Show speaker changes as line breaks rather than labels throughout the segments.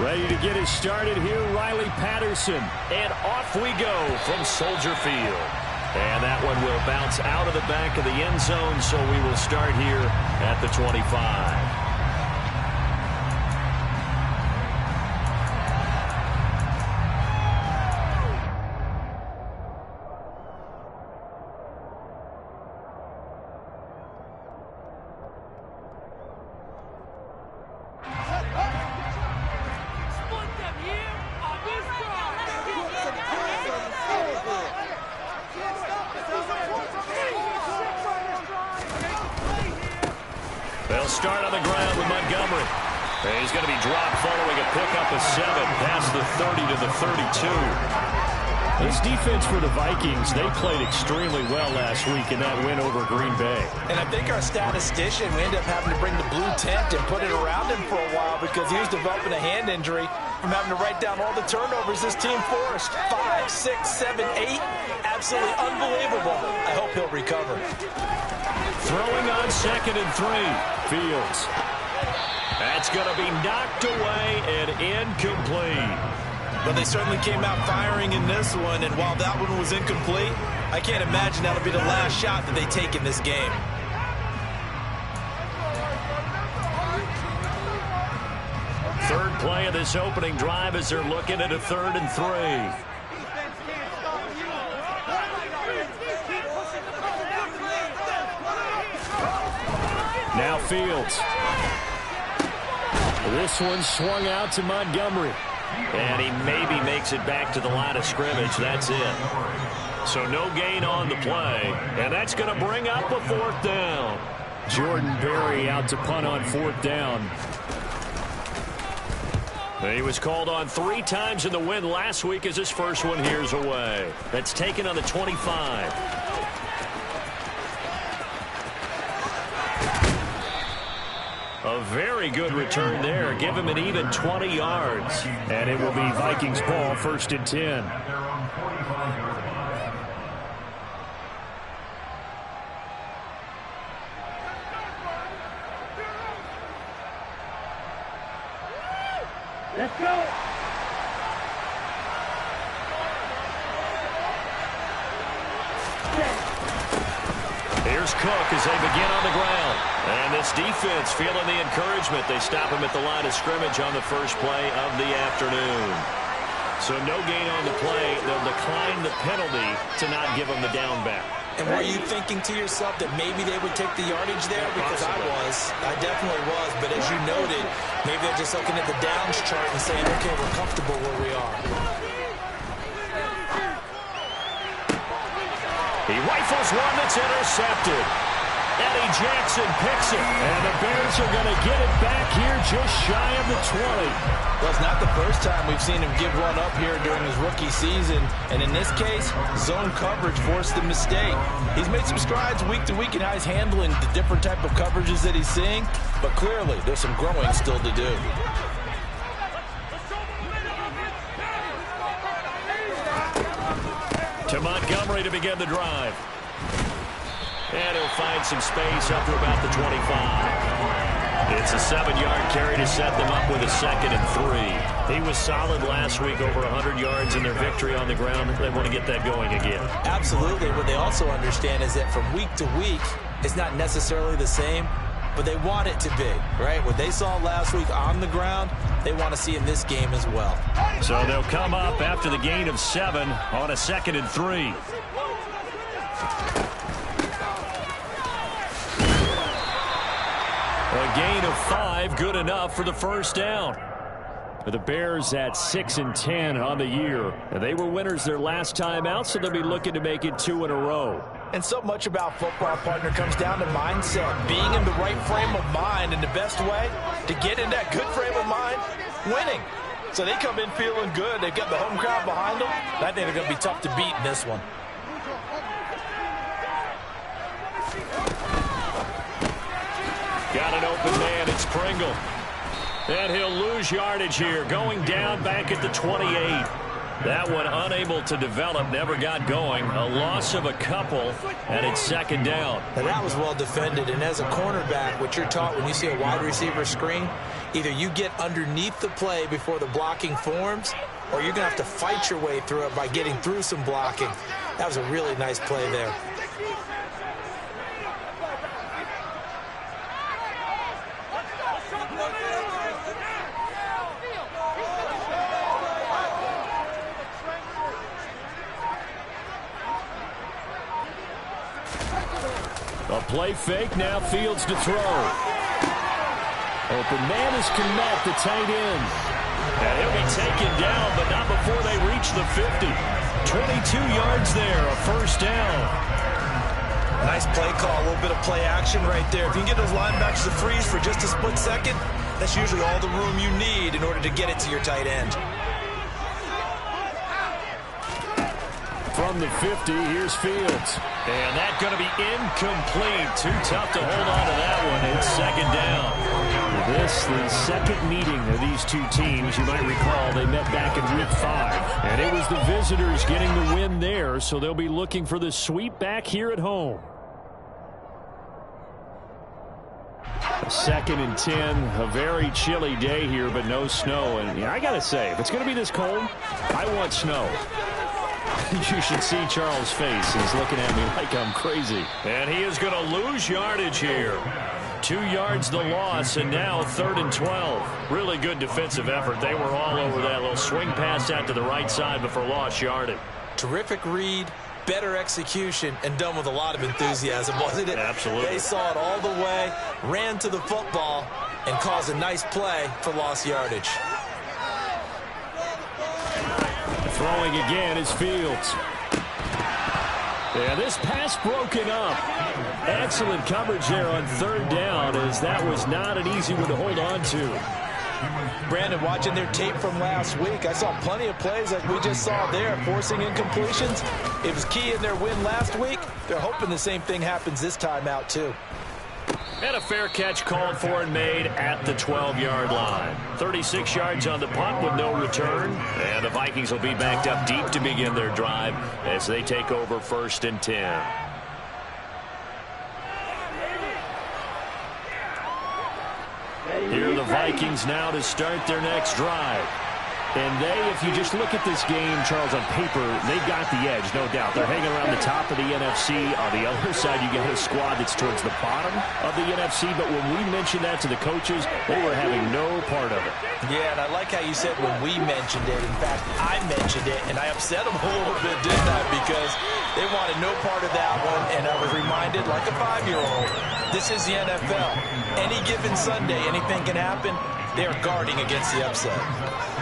Ready to get us started here, Riley Patterson.
And off we go from Soldier Field. And that one will bounce out of the back of the end zone, so we will start here at the 25. They'll start on the ground with Montgomery. He's going to be dropped following a pickup of 7 past the 30 to the 32.
This defense for the Vikings, they played extremely well last week in that win over Green Bay.
And I think our statistician, we ended up having to bring the blue tent and put it around him for a while because he was developing a hand injury from having to write down all the turnovers this team forced. 5, 6, 7, 8. Absolutely unbelievable. I hope he'll recover.
Throwing on 2nd and 3. Fields.
That's going to be knocked away and incomplete.
But they certainly came out firing in this one, and while that one was incomplete, I can't imagine that'll be the last shot that they take in this game.
Third play of this opening drive as they're looking at a 3rd and 3.
Now Fields. This one swung out to Montgomery.
And he maybe makes it back to the line of scrimmage. That's it. So no gain on the play. And that's going to bring up a 4th down.
Jordan Berry out to punt on 4th down.
He was called on 3 times in the win last week as his first one here's away. That's taken on the 25. A very good return there. Give him an even 20 yards.
And it will be Vikings ball, 1st and 10.
Let's go.
Here's Cook as they begin on the ground. And this defense feeling the encouragement. They stop him at the line of scrimmage on the first play of the afternoon. So no gain on the play. They'll decline the penalty to not give him the down back.
And were you thinking to yourself that maybe they would take the yardage there? Because I definitely was. But as you noted, maybe they're just looking at the downs chart and saying, okay, we're comfortable where we are.
He rifles one that's intercepted. Eddie Jackson picks it.
And the Bears are going to get it back here just shy of the 20.
Well, it's not the first time we've seen him give one up here during his rookie season. And in this case, zone coverage forced the mistake. He's made some strides week to week in how he's handling the different type of coverages that he's seeing. But clearly, there's some growing still to do.
To Montgomery to begin the drive. And he'll find some space up to about the 25. It's a 7-yard carry to set them up with a 2nd and 3. He was solid last week, over 100 yards in their victory on the ground. They want to get that going again.
Absolutely. What they also understand is that from week to week, it's not necessarily the same, but they want it to be, right? What they saw last week on the ground, they want to see in this game as well.
So they'll come up after the gain of 7 on a 2nd and 3.
A gain of 5, good enough for the 1st down. The Bears at 6 and 10 on the year. And they were winners their last time out, so they'll be looking to make it 2 in a row.
And so much about football, partner, comes down to mindset. Being in the right frame of mind, and the best way to get in that good frame of mind, winning. So they come in feeling good. They've got the home crowd behind them. I think they're going to be tough to beat in this one.
Got an open man. It's Pringle. And he'll lose yardage here. Going down back at the 28.
That one unable to develop, never got going. A loss of a couple, and it's second down.
Now that was well defended, and as a cornerback, what you're taught when you see a wide receiver screen, either you get underneath the play before the blocking forms, or you're going to have to fight your way through it by getting through some blocking. That was a really nice play there.
A play fake, now Fields to throw. Open man is Kmet, the tight end. And he'll be taken down, but not before they reach the 50. 22 yards there, a first down.
Nice play call, a little bit of play action right there. If you can get those linebackers to freeze for just a split second, that's usually all the room you need in order to get it to your tight end.
From the 50, here's Fields. And that's going to be incomplete. Too tough to hold on to that one. It's second down. This, the second meeting of these two teams. You might recall they met back in week 5. And it was the visitors getting the win there, so they'll be looking for the sweep back here at home. A 2nd and 10, a very chilly day here, but no snow. And I got to say, if it's going to be this cold, I want snow. You should see Charles' face. He's looking at me like I'm crazy. And he is going to lose yardage here. 2 yards the loss, and now 3rd and 12. Really good defensive effort. They were all over that little swing pass out to the right side before lost yardage.
Terrific read, better execution, and done with a lot of enthusiasm, wasn't it?
Absolutely.
They saw it all the way, ran to the football, and caused a nice play for lost yardage.
Throwing again is Fields. Yeah, this pass broken up. Excellent coverage there on 3rd down, as that was not an easy one to hold on to.
Brandon, watching their tape from last week, I saw plenty of plays like we just saw there, forcing incompletions. It was key in their win last week. They're hoping the same thing happens this time out, too.
And a fair catch called for and made at the 12-yard line. 36 yards on the punt with no return. And the Vikings will be backed up deep to begin their drive as they take over 1st and 10. Here are the Vikings now to start their next drive. And they, if you just look at this game, Charles, on paper, they've got the edge, no doubt. They're hanging around the top of the NFC. On the other side, you got a squad that's towards the bottom of the NFC. But when we mentioned that to the coaches, they were having no part of it.
Yeah, and I like how you said when we mentioned it. In fact, I mentioned it, and I upset them a little bit, didn't I? Because they wanted no part of that one, and I was reminded, like a 5-year-old, this is the NFL. Any given Sunday, anything can happen. They are guarding against the upset.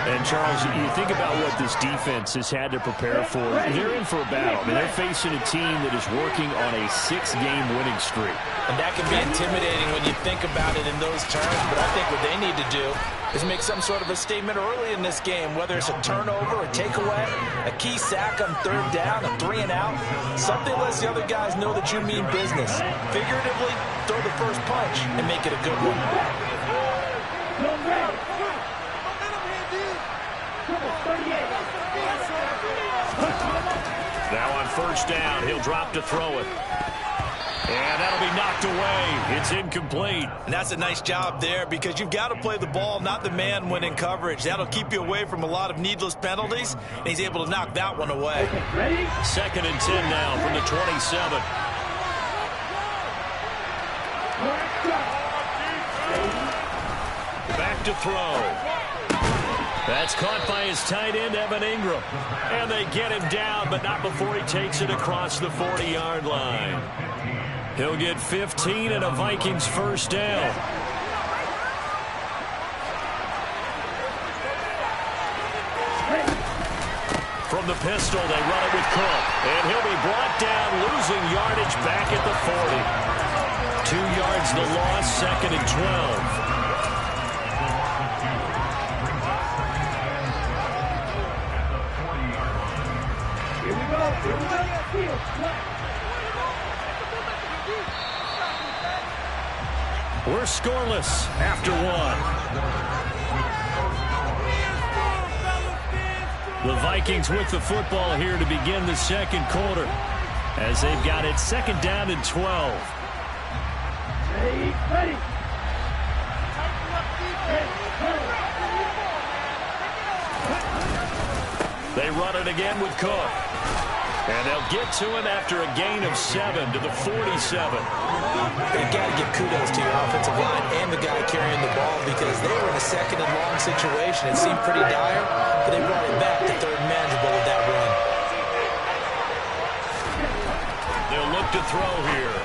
And, Charles, you think about what this defense has had to prepare for. They're in for a battle. I mean, they're facing a team that is working on a 6-game winning streak.
And that can be intimidating when you think about it in those terms. But I think what they need to do is make some sort of a statement early in this game, whether it's a turnover, a takeaway, a key sack on 3rd down, a 3-and-out. Something lets the other guys know that you mean business. Figuratively, throw the first punch and make it a good one.
Now on 1st down, he'll drop to throw it. And that'll be knocked away. It's incomplete.
And that's a nice job there because you've got to play the ball, not the man when in coverage. That'll keep you away from a lot of needless penalties, and he's able to knock that one away.
2nd and 10 now from the 27. Back to throw. That's caught by his tight end, Evan Ingram. And they get him down, but not before he takes it across the 40-yard line. He'll get 15 and a Vikings 1st down. From the pistol, they run it with Cook. And he'll be brought down, losing yardage back at the 40. 2 yards the loss, 2nd and 12. We're scoreless after 1.
The Vikings with the football here to begin the second quarter as they've got it second down and 12.
Ready.
They run it again with Cook. And they'll get to him after a gain of 7 to the 47.
You've got to give kudos to your offensive line and the guy carrying the ball because they were in a second and long situation. It seemed pretty dire, but they brought it back to third and manageable with that run.
They'll look to throw here.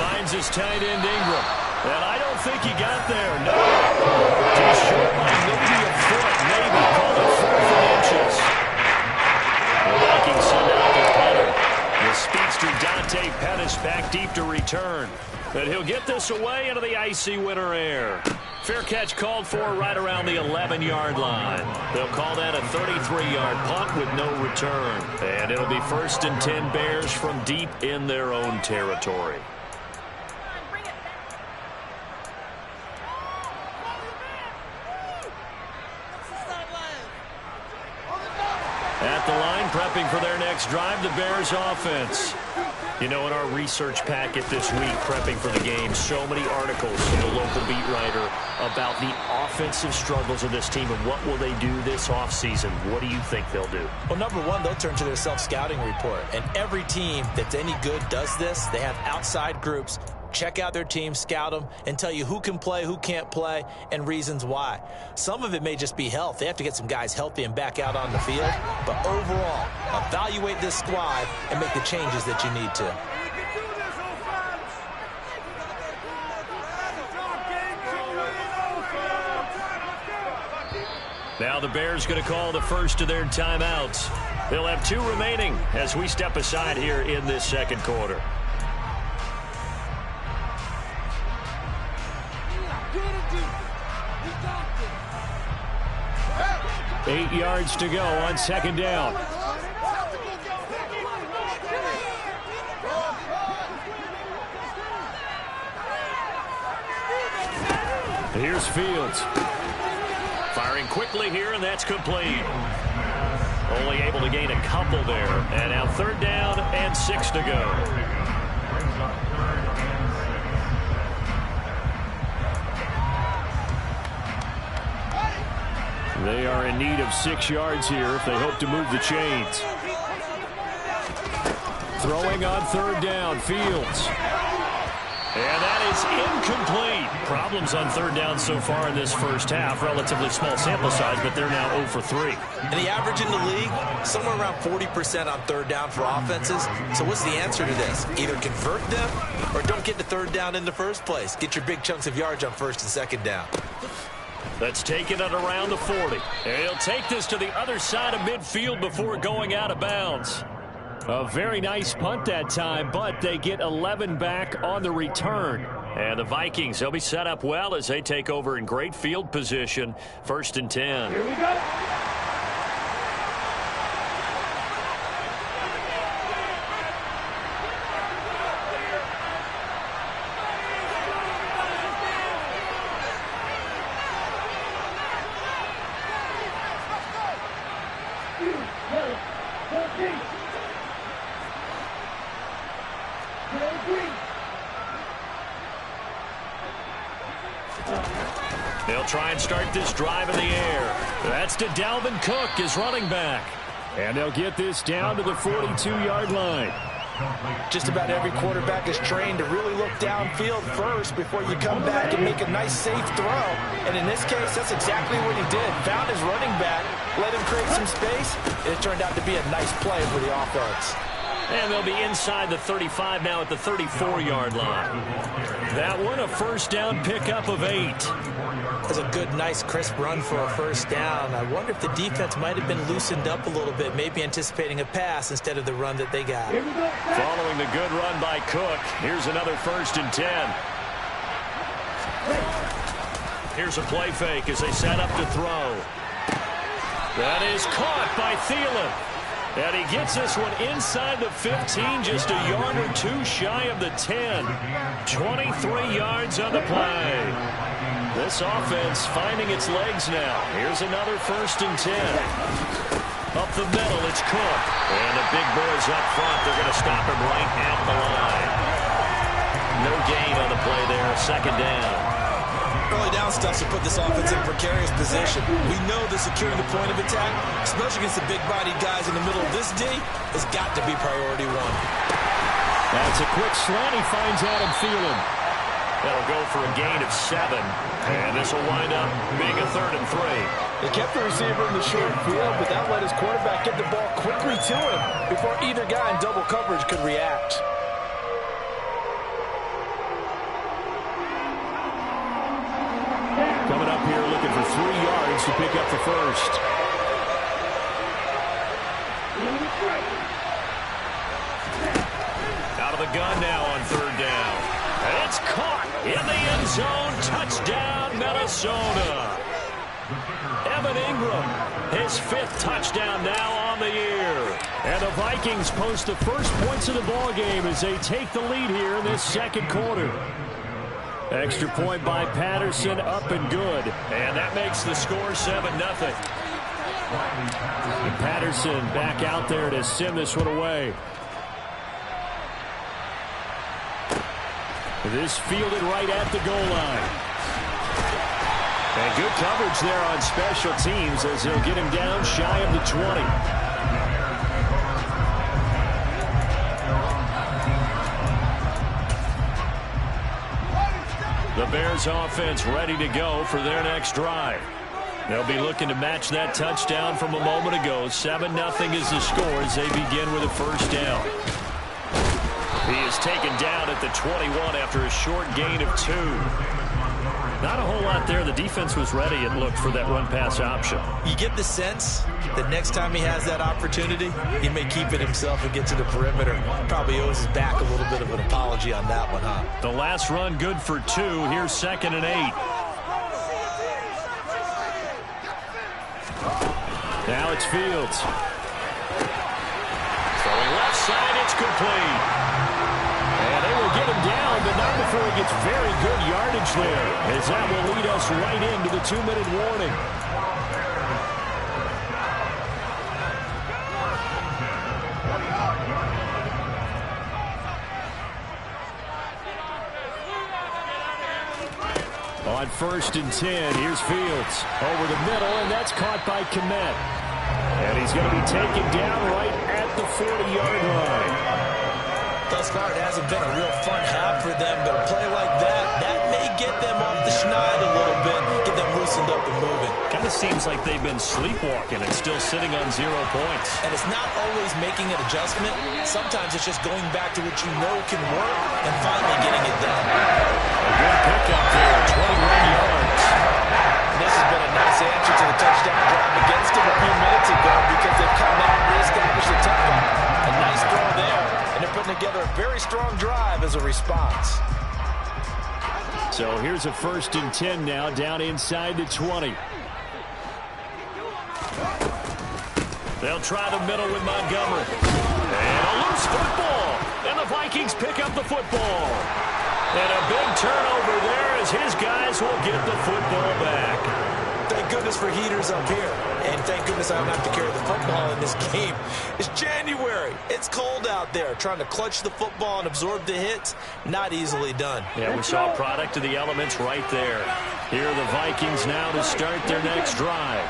Finds his tight end Ingram. And I don't think he got there. No. Too short by maybe a foot. Maybe. Call it 4th and inches. The Vikings send out their punter. The speedster Dante Pettis back deep to return. But he'll get this away into the icy winter air. Fair catch called for right around the 11-yard line. They'll call that a 33-yard punt with no return. And it'll be 1st and 10 Bears from deep in their own territory. At the line, prepping for their next drive, the Bears offense. You know, in our research packet this week, prepping for the game, so many articles from the local beat writer about the offensive struggles of this team and what will they do this offseason. What do you think they'll do?
Well, number one, they'll turn to their self-scouting report. And every team that's any good does this. They have outside groups. Check out their team, scout them, and tell you who can play, who can't play, and reasons why. Some of it may just be health. They have to get some guys healthy and back out on the field. But overall, evaluate this squad and make the changes that you need to.
Now the Bears going to call the first of their timeouts. They'll have 2 remaining as we step aside here in this second quarter.
8 yards to go on second down. Here's Fields.
Firing quickly here, and that's complete. Only able to gain a couple there. And now 3rd down and 6 to go.
They are in need of 6 yards here if they hope to move the chains. Throwing on 3rd down, Fields.
And that is incomplete. Problems on 3rd down so far in this first half. Relatively small sample size, but they're now 0 for 3.
And the average in the league, somewhere around 40% on 3rd down for offenses. So what's the answer to this? Either convert them or don't get to 3rd down in the first place. Get your big chunks of yards on 1st and 2nd down.
That's taken at around the 40. And he'll take this to the other side of midfield before going out of bounds.
A very nice punt that time, but they get 11 back on the return.
And the Vikings, they'll be set up well as they take over in great field position. 1st and 10.
Here we go.
They'll try and start this drive in the air. That's to Dalvin Cook, his running back.
And they'll get this down to the 42-yard line.
Just about every quarterback is trained to really look downfield first before you come back and make a nice, safe throw. And in this case, that's exactly what he did. Found his running back, let him create some space, and it turned out to be a nice play for the offense.
And they'll be inside the 35 now at the 34-yard line. That one, a 1st down pickup of 8.
That's a good, nice, crisp run for a 1st down. I wonder if the defense might have been loosened up a little bit, maybe anticipating a pass instead of the run that they got.
Following the good run by Cook, here's another 1st and 10. Here's a play fake as they set up to throw. That is caught by Thielen. And he gets this one inside the 15, just a yard or 2 shy of the 10. 23 yards on the play. This offense finding its legs now. Here's another 1st and 10. Up the middle, it's Cook. And the big boys up front, they're going to stop him right at the line. No gain on the play there, second down.
Early down stuff to put this offense in a precarious position. We know that securing the point of attack, especially against the big-bodied guys in the middle of this D, has got to be priority one.
That's a quick slant. He finds Adam Thielen.
That'll go for a gain of 7. And this will wind up being a 3rd and 3.
They kept the receiver in the short field, but that let his quarterback get the ball quickly to him before either guy in double coverage could react.
Coming up here looking for 3 yards to pick up the first.
Out of the gun now on 3rd down. It's caught in the end zone. Touchdown, Minnesota. Evan Ingram, his 5th touchdown now on the year.
And the Vikings post the first points of the ball game as they take the lead here in this second quarter. Extra point by Patterson, up and good.
And that makes the score 7-0.
And Patterson back out there to send this one away. This fielded right at the goal line. And good coverage there on special teams as they'll get him down shy of the 20.
The Bears offense ready to go for their next drive. They'll be looking to match that touchdown from a moment ago. 7-0 is the score as they begin with a first down. He is taken down at the 21 after a short gain of 2.
Not a whole lot there. The defense was ready, it looked, for that run-pass option.
You get the sense that next time he has that opportunity, he may keep it himself and get to the perimeter. Probably owes his back a little bit of an apology on that one, huh?
The last run good for 2. Here's 2nd and 8.
Now it's Fields.
Throwing left side, it's complete.
And they will get him down, but not before he gets very good yardage there, as that will lead us right into the 2-minute warning. On 1st and 10, here's Fields over the middle, and that's caught by Kmet. And he's going to be taken down right at the 40-yard line.
Thus far, it hasn't been a real fun half for them, but a play like that may get them off the schneid a little bit, get them loosened up and moving.
Kind of seems like they've been sleepwalking and still sitting on 0 points.
And it's not always making an adjustment. Sometimes it's just going back to what you know can work and finally getting it done.
A good pickup there, 21 yards.
This has been a nice answer to the touchdown drive against them a few minutes ago because they've come out and reestablished the tempo. A nice throw there, and they're putting together a very strong drive as a response.
So here's a 1st and 10 now, down inside the 20.
They'll try the middle with Montgomery. And a loose football. And the Vikings pick up the football. And a big turnover there as his guys will get the football back.
Thank goodness for heaters up here. And thank goodness I don't have to carry the football in this game. It's January. It's cold out there. Trying to clutch the football and absorb the hits, not easily done.
Yeah, we saw a product of the elements right there.
Here are the Vikings now to start their next drive.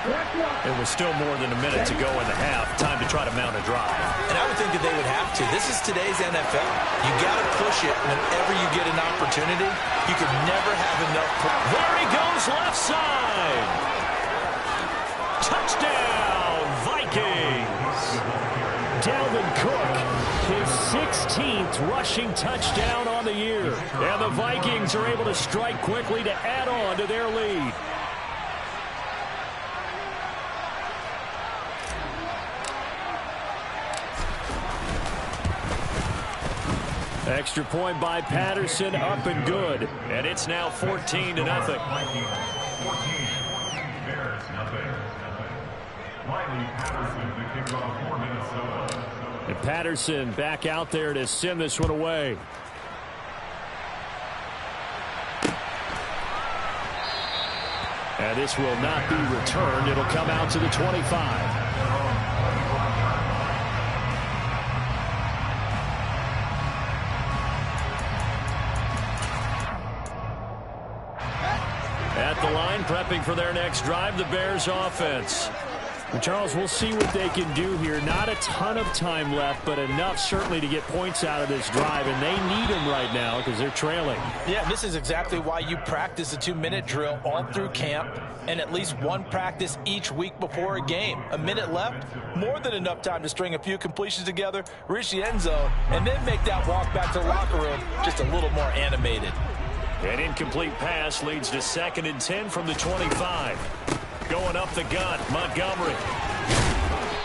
It was still more than a minute to go in the half. Time to try to mount a drive.
And I would think that they would have to. This is today's NFL. You got to push it whenever you get an opportunity. You could never have enough.
There he goes, left side. Touchdown, Vikings.
Dalvin Cook, his 16th rushing touchdown on the year. And the Vikings are able to strike quickly to add on to their lead. Extra point by Patterson, up and good.
And it's now 14-0.
And Patterson back out there to send this one away. And this will not be returned. It'll come out to the 25.
At the line, prepping for their next drive, the Bears offense.
And Charles, we'll see what they can do here. Not a ton of time left, but enough certainly to get points out of this drive, and they need them right now because they're trailing.
Yeah, this is exactly why you practice a 2-minute drill all through camp and at least one practice each week before a game. A minute left, more than enough time to string a few completions together, reach the end zone, and then make that walk back to the locker room just a little more animated.
An incomplete pass leads to 2nd and 10 from the 25. Going up the gut, Montgomery.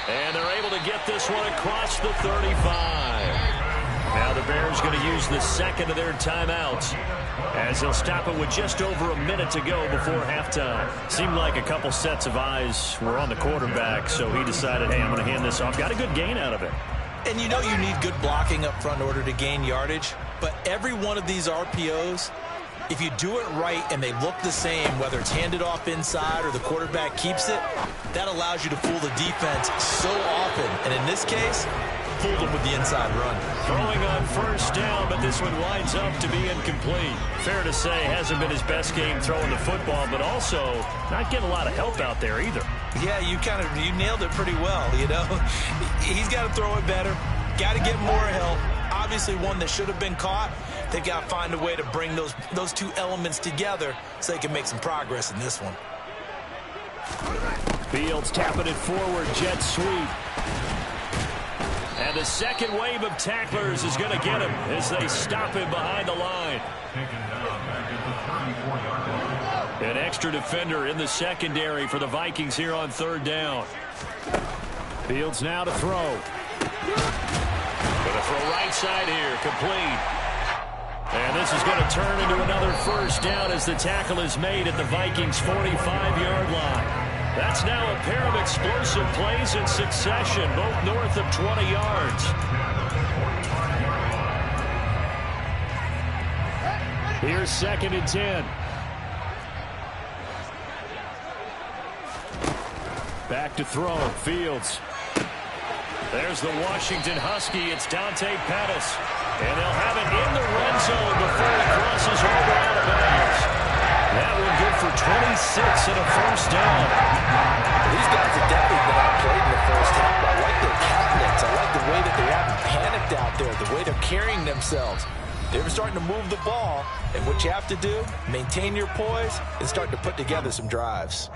And they're able to get this one across the 35. Now the Bears going to use the second of their timeouts as they'll stop it with just over a minute to go before halftime.
Seemed like a couple sets of eyes were on the quarterback, so he decided, hey, I'm going to hand this off. Got a good gain out of it.
And you know you need good blocking up front in order to gain yardage, but every one of these RPOs, if you do it right and they look the same, whether it's handed off inside or the quarterback keeps it, that allows you to fool the defense so often. And in this case, fooled them with the inside run.
Throwing on first down, but this one winds up to be incomplete.
Fair to say, hasn't been his best game throwing the football, but also not getting a lot of help out there either.
Yeah, you nailed it pretty well, you know. He's got to throw it better, got to get more help. Obviously one that should have been caught. They've got to find a way to bring those two elements together so they can make some progress in this one.
Fields tapping it forward, jet sweep.
And the second wave of tacklers is going to get him as they stop him behind the line. An extra defender in the secondary for the Vikings here on 3rd down.
Fields now to throw.
Going to throw right side here, complete. And this is going to turn into another first down as the tackle is made at the Vikings' 45-yard line. That's now a pair of explosive plays in succession, both north of 20 yards.
Here's 2nd and 10. Back to throw. Fields.
There's the Washington Husky. It's Dante Pettis. And they'll have it in the red zone before it crosses over out of bounds. That one good for 26 and a first down.
These guys have definitely been outplayed in the first half. I like their cabinets. I like the way that they haven't panicked out there, the way they're carrying themselves. They're starting to move the ball, and what you have to do, maintain your poise and start to put together some drives.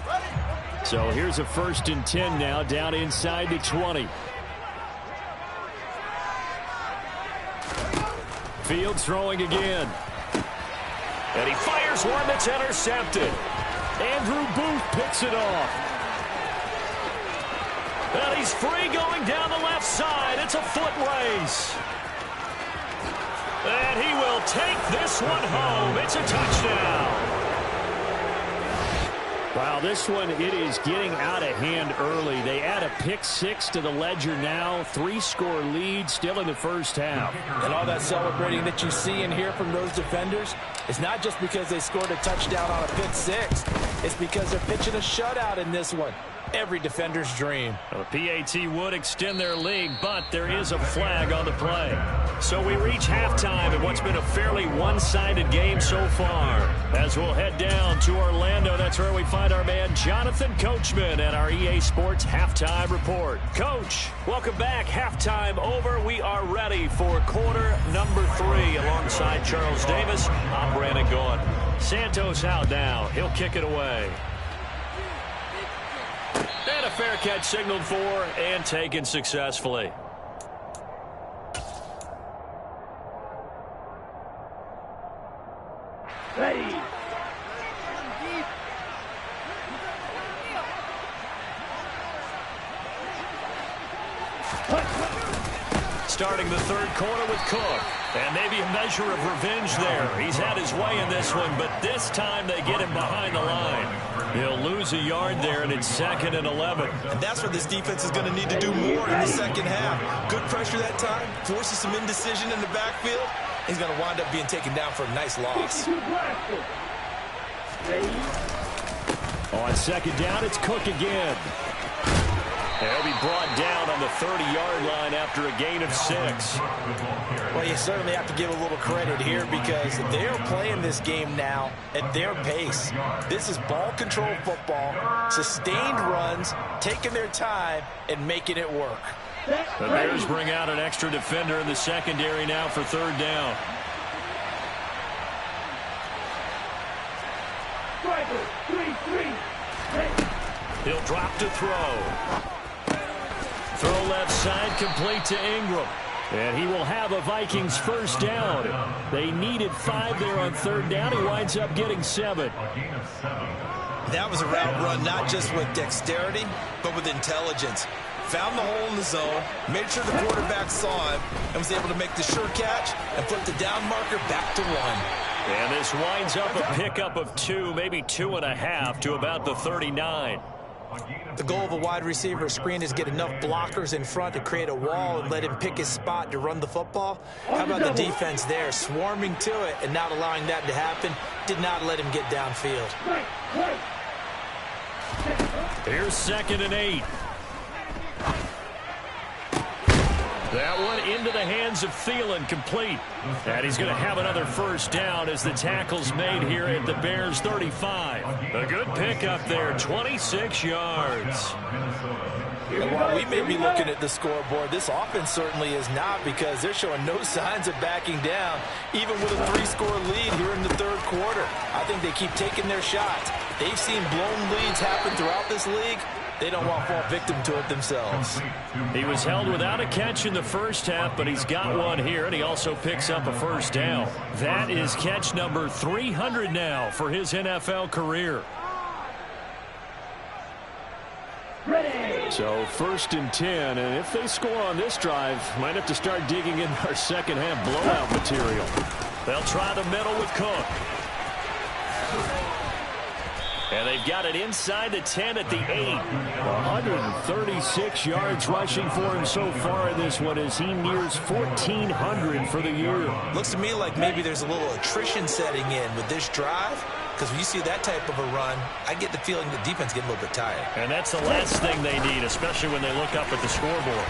So here's a 1st and 10 now, down inside the 20. Fields throwing again.
And he fires one that's intercepted.
Andrew Booth picks it off.
And he's free going down the left side. It's a foot race. And he will take this one home. It's a touchdown.
Wow, this one, it is getting out of hand early. They add a pick 6 to the ledger now. 3-score lead still in the first half.
And all that celebrating that you see and hear from those defenders, it's not just because they scored a touchdown on a pick 6. It's because they're pitching a shutout in this one. Every defender's dream.
Well, the PAT would extend their lead, but there is a flag on the play. So we reach halftime in what's been a fairly one-sided game so far. As we'll head down to Orlando, that's where we find our man Jonathan Coachman at our EA Sports Halftime Report. Coach, welcome back. Halftime over. We are ready for quarter number 3 alongside Charles Davis. I'm Brandon Gaughan. Santos out now. He'll kick it away. And a fair catch signaled for and taken successfully.
Ready.
Starting the third quarter with Cook. And maybe a measure of revenge there. He's had his way in this one, but this time they get him behind the line. He'll lose a yard there, and it's 2nd and 11.
And that's what this defense is going to need to do more in the second half. Good pressure that time, forces some indecision in the backfield. He's going to wind up being taken down for a nice loss.
On 2nd down, it's Cook again.
They'll be brought down on the 30-yard line after a gain of 6.
Well, you certainly have to give a little credit here because they are playing this game now at their pace. This is ball control football, sustained runs, taking their time, and making it work.
The Bears bring out an extra defender in the secondary now for 3rd down. He'll drop to throw. Throw left side, complete to Ingram. And he will have a Vikings 1st down. They needed 5 there on 3rd down. He winds up getting 7.
That was a route run not just with dexterity, but with intelligence. Found the hole in the zone, made sure the quarterback saw him, and was able to make the sure catch and flip the down marker back to 1.
And this winds up a pickup of 2, maybe 2.5 to about the 39.
The goal of a wide receiver screen is get enough blockers in front to create a wall and let him pick his spot to run the football. How about the defense there, swarming to it and not allowing that to happen? Did not let him get downfield.
Here's 2nd and 8. That one into the hands of Thielen, complete. And he's going to have another 1st down as the tackle's made here at the Bears 35. A good pickup there, 26 yards.
And while we may be looking at the scoreboard, this offense certainly is not because they're showing no signs of backing down, even with a 3-score lead here in the 3rd quarter. I think they keep taking their shots. They've seen blown leads happen throughout this league. They don't want to fall victim to it themselves.
He was held without a catch in the 1st half, but he's got one here, and he also picks up a 1st down. That is catch number 300 now for his NFL career.
So 1st and 10, and if they score on this drive, might have to start digging in our 2nd half blowout material.
They'll try the middle with Cook. And they've got it inside the 10 at the 8.
136 yards rushing for him so far in this one as he nears 1,400 for the year.
Looks to me like maybe there's a little attrition setting in with this drive, because when you see that type of a run, I get the feeling the defense get a little bit tired.
And that's the last thing they need, especially when they look up at the scoreboard.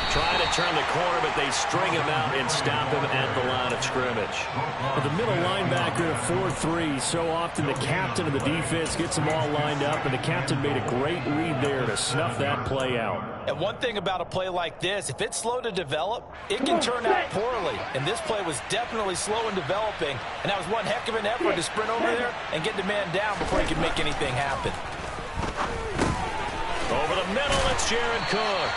Trying to turn the corner, but they string him out and stop him at the line of scrimmage.
The middle linebacker at 4-3, so often the captain of the defense gets them all lined up, and the captain made a great read there to snuff that play out.
And one thing about a play like this, if it's slow to develop, it can turn out poorly. And this play was definitely slow in developing, and that was one heck of an effort to sprint over there and get the man down before he could make anything happen.
Over the middle, it's Jared Cook.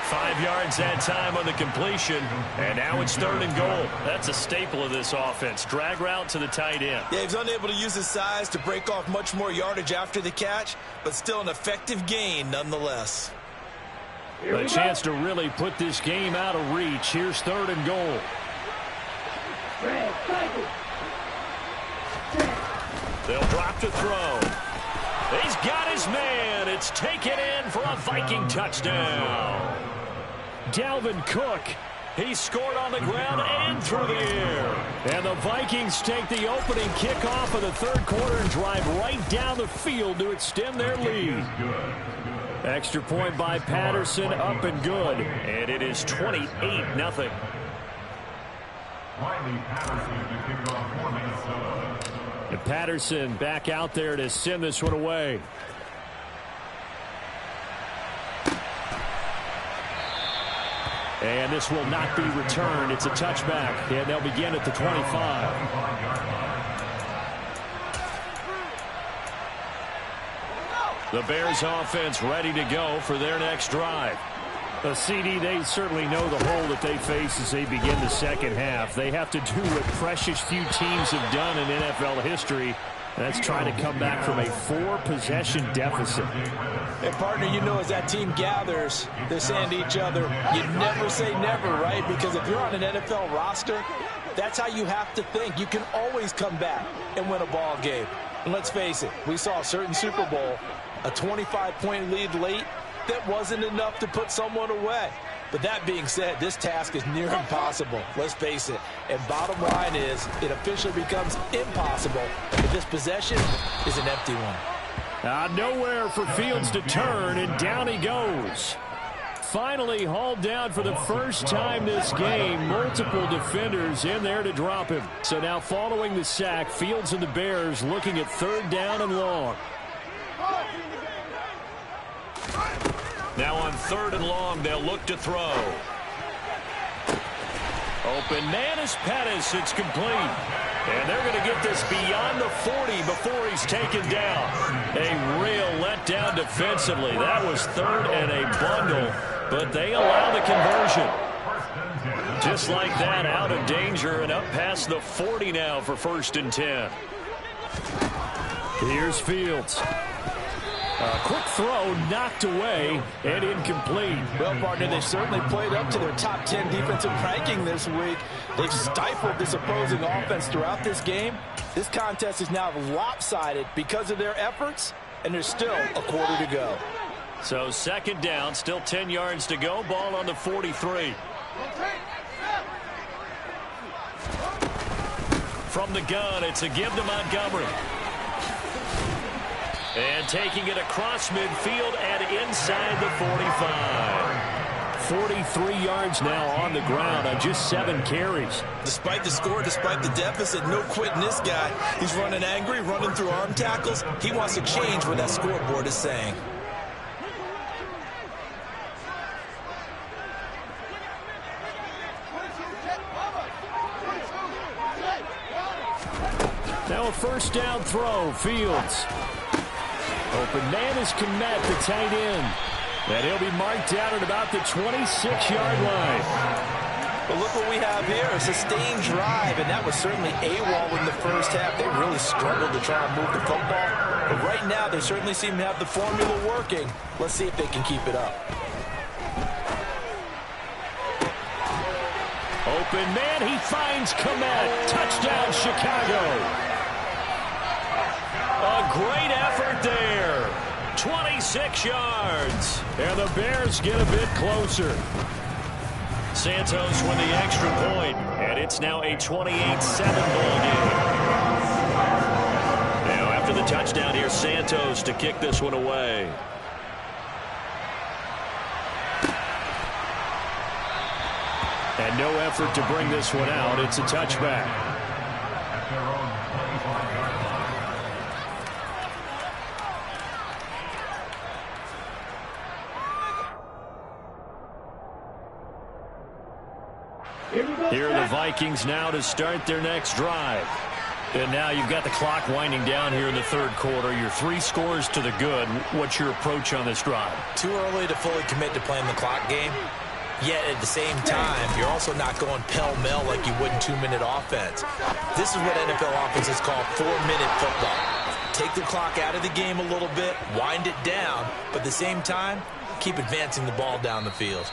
5 yards that time on the completion, and now it's 3rd and goal. That's a staple of this offense. Drag route to the tight end.
Yeah, he's unable to use his size to break off much more yardage after the catch, but still an effective gain nonetheless.
A chance to really put this game out of reach. Here's 3rd and goal.
They'll drop to throw. He's got his man. It's taken in for a Viking touchdown.
Dalvin Cook.
He scored on the ground and through the air.
And the Vikings take the opening kickoff of the 3rd quarter and drive right down the field to extend their lead. Extra point by Patterson, up and good.
And it is 28-0.
And Patterson back out there to send this one away. And this will not be returned. It's a touchback, and they'll begin at the 25.
The Bears offense ready to go for their next drive.
A CD, they certainly know the hole that they face as they begin the 2nd half. They have to do what precious few teams have done in NFL history. That's trying to come back from a 4-possession deficit.
And partner, you know, as that team gathers, they're saying to each other, you never say never, right? Because if you're on an NFL roster, that's how you have to think. You can always come back and win a ball game. And let's face it, we saw a certain Super Bowl, a 25-point lead late, that wasn't enough to put someone away. But that being said, this task is near impossible. Let's face it. And bottom line is, it officially becomes impossible if this possession is an empty one.
Nowhere for Fields to turn, and down he goes. Finally hauled down for the first time this game. Multiple defenders in there to drop him. So now following the sack, Fields and the Bears looking at third down and long.
Now on third and long, they'll look to throw. Open man is Pettis. It's complete. And they're going to get this beyond the 40 before he's taken down. A real letdown defensively. That was third and a bundle, but they allow the conversion. Just like that, out of danger and up past the 40 now for 1st and 10.
Here's Fields. A quick throw knocked away and incomplete.
Well, partner, they certainly played up to their top 10 defensive ranking this week. They've stifled this opposing offense throughout this game. This contest is now lopsided because of their efforts, and there's still a quarter to go.
So 2nd down, still 10 yards to go. Ball on the 43. From the gun, it's a give to Montgomery. And taking it across midfield and inside the 45.
43 yards now on the ground on just 7 carries.
Despite the score, despite the deficit, no quitting this guy. He's running angry, running through arm tackles. He wants to change what that scoreboard is saying.
Now a 1st down throw. Fields. Open man is Kmet, the tight end. And he'll be marked down at about the 26-yard line.
But look what we have here, a sustained drive, and that was certainly AWOL in the first half. They really struggled to try and move the football. But right now, they certainly seem to have the formula working. Let's see if they can keep it up.
Open man, he finds Kmet. Touchdown, Chicago.
A great effort there. 26 yards.
And the Bears get a bit closer.
Santos with the extra point, and it's now a 28-7 ball game. Now after the touchdown, here's Santos to kick this one away.
And no effort to bring this one out. It's a touchback. Here are the Vikings now to start their next drive.
And now you've got the clock winding down here in the 3rd quarter. You're 3 scores to the good. What's your approach on this drive?
Too early to fully commit to playing the clock game. Yet at the same time, you're also not going pell-mell like you would in 2-minute offense. This is what NFL offenses call 4-minute football. Take the clock out of the game a little bit, wind it down, but at the same time, keep advancing the ball down the field.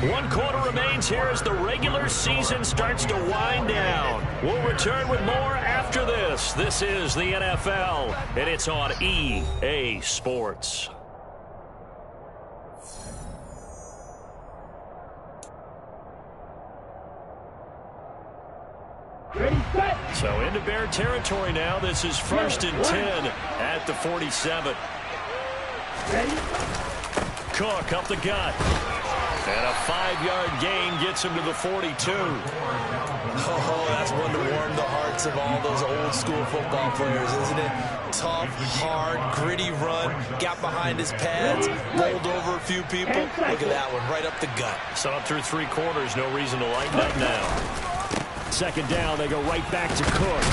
1 quarter remains here as the regular season starts to wind down. We'll return with more after this. This is the NFL, and it's on EA Sports. So into Bear territory now. This is 1st and 10 at the 47. Cook up the gut. And a 5-yard gain gets him to the 42.
Oh, that's one to warm the hearts of all those old school football players, isn't it? Tough, hard, gritty run, got behind his pads, bowled over a few people. Look at that one, right up the gut.
So up through 3 quarters, no reason to lighten up now.
2nd down, they go right back to Cook.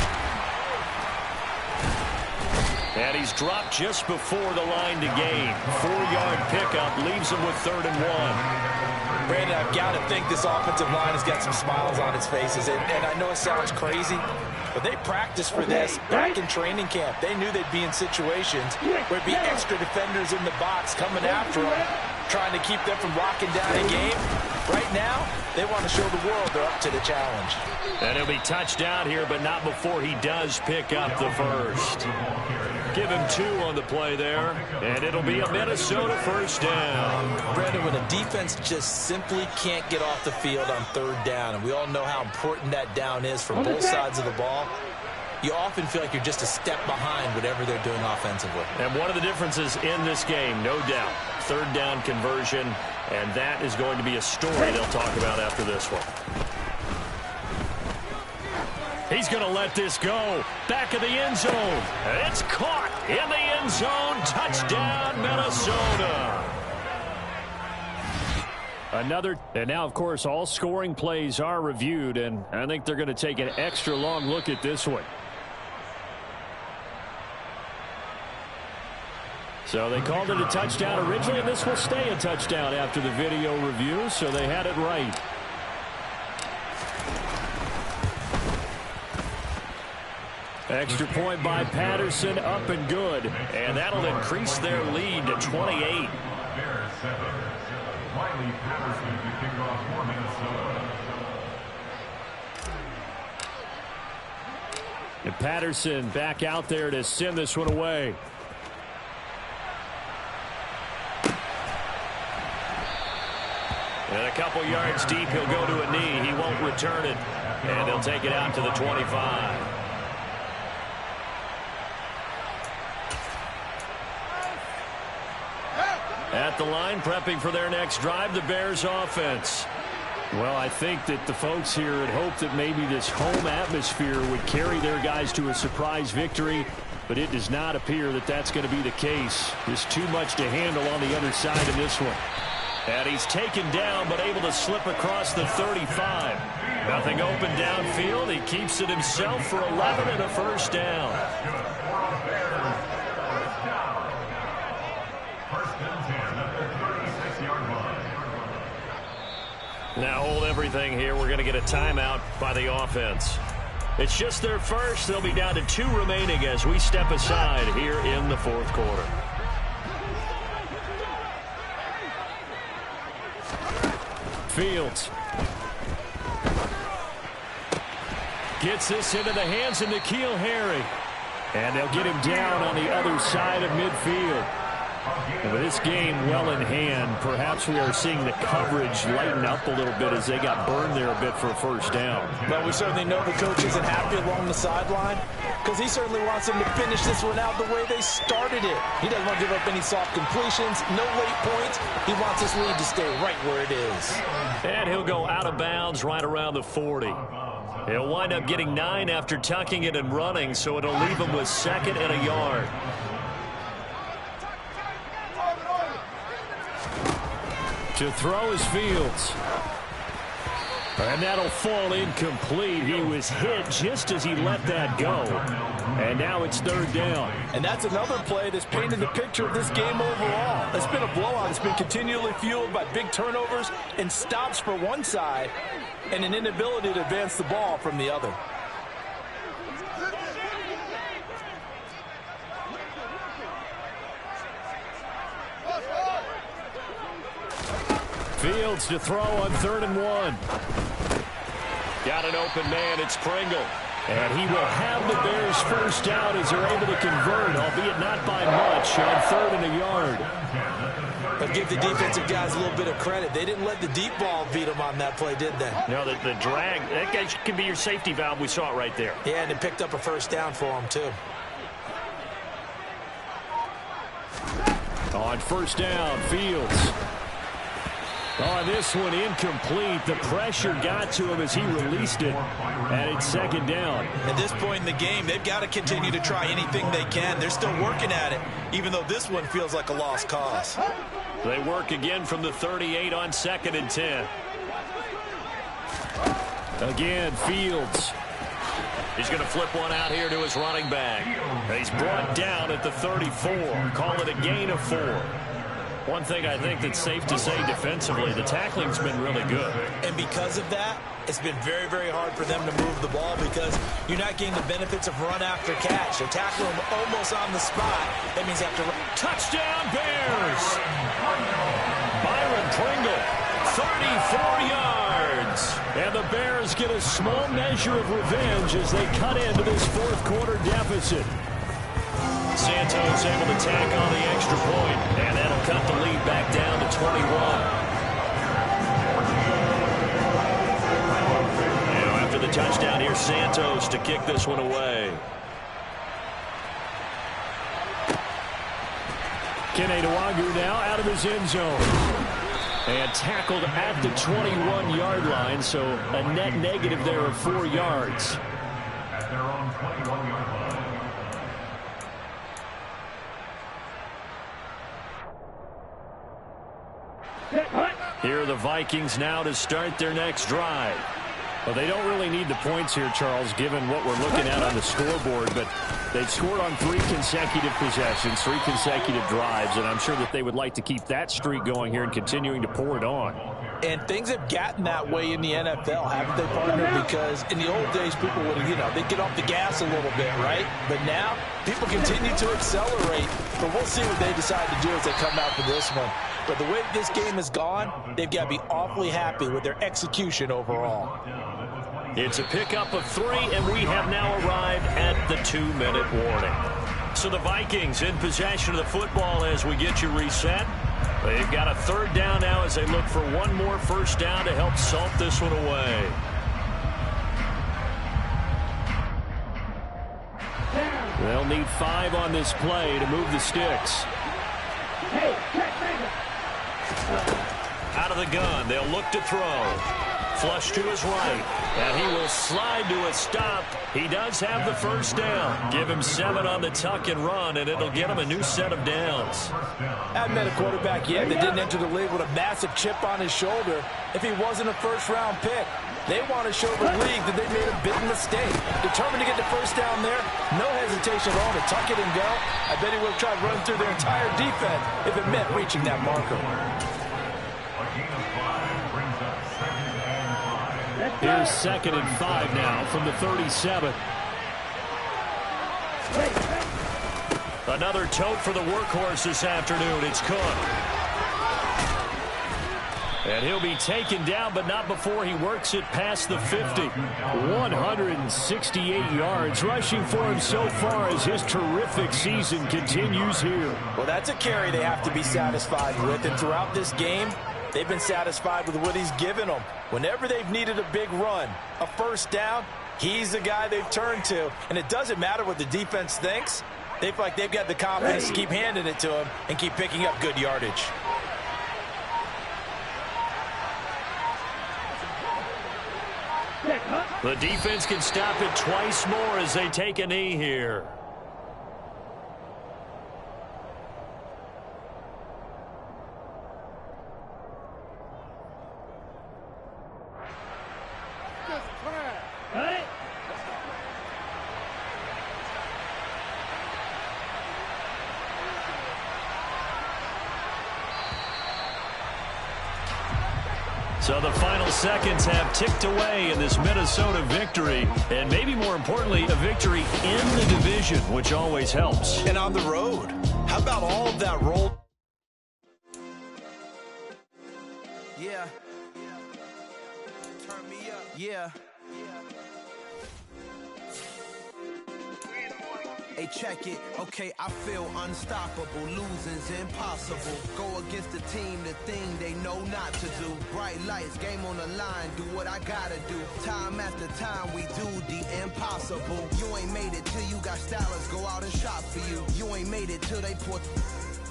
And he's dropped just before the line to gain. 4-yard pickup leaves him with 3rd and 1.
Brandon, I've got to think this offensive line has got some smiles on its faces. And I know it sounds crazy, but they practiced for this back in training camp. They knew they'd be in situations where there'd be extra defenders in the box coming after them, trying to keep them from locking down a game. Right now, they want to show the world they're up to the challenge.
And he'll be touched down here, but not before he does pick up the first. Give him 2 on the play there, and it'll be a Minnesota 1st down.
Brandon, when a defense just simply can't get off the field on 3rd down, and we all know how important that down is for both sides of the ball,
you often feel like you're just a step behind whatever they're doing offensively.
And one of the differences in this game, no doubt, third down conversion, and that is going to be a story they'll talk about after this one.
He's going to let this go. Back of the end zone.
It's caught in the end zone. Touchdown, Minnesota.
And now, of course, all scoring plays are reviewed, and I think they're going to take an extra long look at this one. So they called it a touchdown originally, and this will stay a touchdown after the video review, so they had it right. Extra point by Patterson, up and good.
And that'll increase their lead to 28.
And Patterson back out there to send this one away.
And a couple yards deep, he'll go to a knee. He won't return it. And they'll take it out to the 25. At the line, prepping for their next drive, the Bears offense.
Well, I think that the folks here had hoped that maybe this home atmosphere would carry their guys to a surprise victory, but it does not appear that that's going to be the case. There's too much to handle on the other side of this one.
And he's taken down, but able to slip across the 35. Nothing open downfield. He keeps it himself for 11 and a first down. Now hold everything here. We're going to get a timeout by the offense. It's just their first. They'll be down to 2 remaining as we step aside here in the fourth quarter.
Fields gets this into the hands of N'Keal Harry. And they'll get him down on the other side of midfield. And with this game well in hand, perhaps we are seeing the coverage lighten up a little bit as they got burned there a bit for a first down.
But we certainly know the coach isn't happy along the sideline because he certainly wants them to finish this one out the way they started it. He doesn't want to give up any soft completions, no late points. He wants this lead to stay right where it is.
And he'll go out of bounds right around the 40. He'll wind up getting 9 after tucking it and running, so it'll leave him with 2nd and a yard.
To throw is Fields. And that'll fall incomplete. He was hit just as he let that go. And now it's 3rd down.
And that's another play that's painted the picture of this game overall. It's been a blowout. It's been continually fueled by big turnovers and stops for one side and an inability to advance the ball from the other.
Fields to throw on 3rd and 1.
Got an open man. It's Pringle.
And he will have the Bears first down as they're able to convert, albeit not by much, on 3rd and a yard.
But give the defensive guys a little bit of credit. They didn't let the deep ball beat them on that play, did they?
No, the drag, that guy can be your safety valve. We saw it right there.
Yeah, and it picked up a first down for them, too.
On 1st down, Fields. On this one, incomplete. The pressure got to him as he released it, and it's 2nd down.
At this point in the game, they've got to continue to try anything they can. They're still working at it, even though this one feels like a lost cause.
They work again from the 38 on 2nd and 10.
Again, Fields.
He's going to flip one out here to his running back. He's brought down at the 34. Call it a gain of 4. One thing I think that's safe to say defensively, the tackling's been really good.
And because of that, it's been very, very hard for them to move the ball because you're not getting the benefits of run after catch. They're tackling them almost on the spot. That means after
touchdown Bears! Byron Pringle, 34 yards.
And the Bears get a small measure of revenge as they cut into this 4th quarter deficit.
Santos able to tack on the extra point, and that'll cut the lead back down to 21. After the touchdown. Here's Santos to kick this one away.
Keneduagu now out of his end zone. And tackled at the 21-yard line, so a net negative there of 4 yards.
At their own 21-yard line.
Here are the Vikings now to start their next drive. Well, they don't really need the points here, Charles, given what we're looking at on the scoreboard, but they've scored on 3 consecutive possessions, 3 consecutive drives, and I'm sure that they would like to keep that streak going here and continuing to pour it on.
And things have gotten that way in the NFL, haven't they, partner? Because in the old days, people would, they'd get off the gas a little bit, right? But now, people continue to accelerate. But we'll see what they decide to do as they come out for this one. But the way this game has gone, they've got to be awfully happy with their execution overall.
It's a pickup of 3, and we have now arrived at the 2-minute warning. So the Vikings in possession of the football as we get you reset. They've got a 3rd down now as they look for one more first down to help salt this one away.
They'll need 5 on this play to move the sticks.
Out of the gun, they'll look to throw. Flush to his right, and he will slide to a stop. He does have the first down. Give him 7 on the tuck and run, and it'll get him a new set of downs.
I've met a quarterback yet that didn't enter the league with a massive chip on his shoulder if he wasn't a first-round pick. They want to show the league that they made a big mistake. Determined to get the first down there, no hesitation at all to tuck it and go. I bet he would have tried running through their entire defense if it meant reaching that marker.
Here's 2nd and 5 now from the 37.
Another tote for the workhorse this afternoon. It's Cook. And he'll be taken down, but not before he works it past the 50.
168 yards rushing for him so far as his terrific season continues here.
Well, that's a carry they have to be satisfied with, and throughout this game, they've been satisfied with what he's given them. Whenever they've needed a big run, a first down, he's the guy they've turned to. And it doesn't matter what the defense thinks. They feel like they've got the confidence to keep handing it to him and keep picking up good yardage.
The defense can stop it twice more as they take a knee here. So the final seconds have ticked away in this Minnesota victory. And maybe more importantly, a victory in the division, which always helps.
And on the road, how about all of that roll?
Yeah. Turn me up. Yeah. Hey, check it. Okay, I feel unstoppable. Losing's impossible. Go against the team, the thing they know not to do. Bright lights, game on the line. Do what I gotta do. Time after time, we do the impossible. You ain't made it till you got stylists go out and shop for you. You ain't made it till they put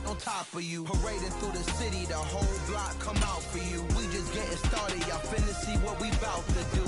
on top of you. Parading through the city, the whole block come out for you. We just getting started, y'all finna see what we bout to do.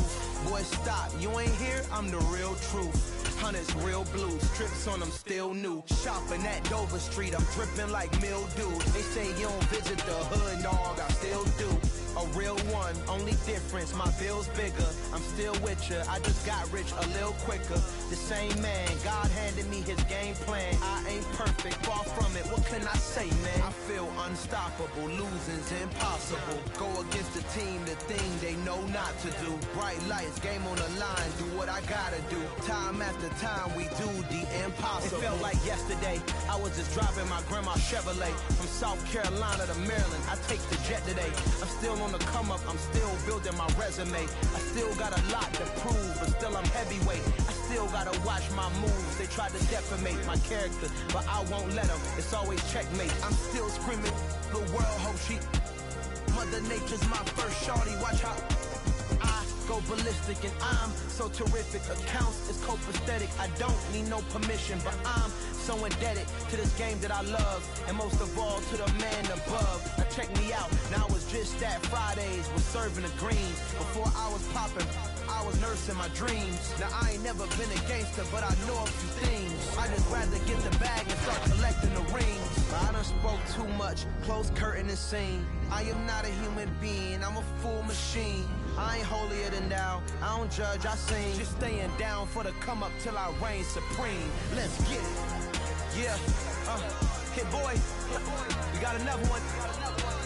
Boy, stop, you ain't here, I'm the real truth. Hunters, real blue, strips on them still new. Shopping at Dover Street, I'm dripping like mildew. They say you don't visit the hood, dog, I still do. A real one, only difference, my bill's bigger. I'm still with ya, I just got rich a little quicker. The same man, God handed me his game plan. I ain't perfect, far from it, what can I say, man? I feel unstoppable, losing's impossible. Go against the team, the thing they know not to do. Bright lights, game on the line, do what I gotta do. Time after time, we do the impossible. It felt like yesterday, I was just driving my grandma's Chevrolet. From South Carolina to Maryland, I take the jet today. I'm still on the come up, I'm still building my resume. I still got a lot to prove, but still I'm heavyweight. I still gotta watch my moves. They tried to defamate my character, but I won't let them. It's always checkmate. I'm still screaming, the world hope she. Mother Nature's my first shorty. Watch how I go ballistic, and I'm so terrific. Accounts is copacetic. I don't need no permission, but I'm so indebted to this game that I love, and most of all to the man above. Now check me out, now it's just that Fridays was serving the greens. Before I was popping, I was nursing my dreams. Now I ain't never been a gangster, but I know a few things. I just rather get the bag and start collecting the rings. I done spoke too much, close curtain and scene. I am not a human being, I'm a full machine. I ain't holier than thou, I don't judge, I sing. Just staying down for the come up till I reign supreme. Let's get it. Yeah, hit boy, we got another one.